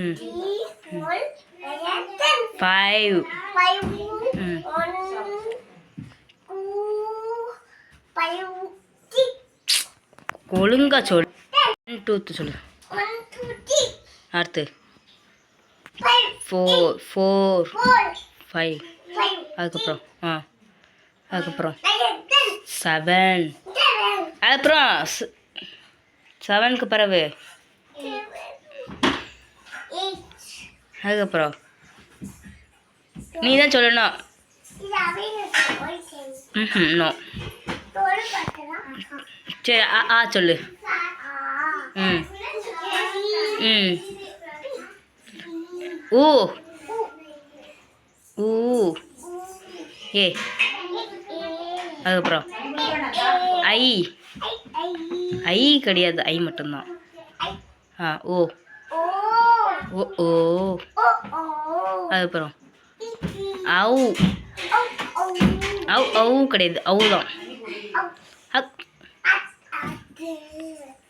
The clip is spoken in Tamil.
ம் 5 ம் ஒழுங்கா சொல் 1 2 சொல்லு அடுத்து 4 5 அதுக்கப்புறம் அதுக்கப்புறம் 7 அதுக்கப்புறம் 7க்கு பிறகு அதுக்கப்புறம் நீ தான் சொல்லணும். நோ சரி சொல்லு. ம் ம் ஊ ஊ ஏ அதுக்கப்புறம் ஐ ஐ கிடையாது, ஐ மட்டும்தான். ஓ ஓ ஓ அதுக்கப்புறம் அவு அவு அவு கிடையாது, அவு தான்.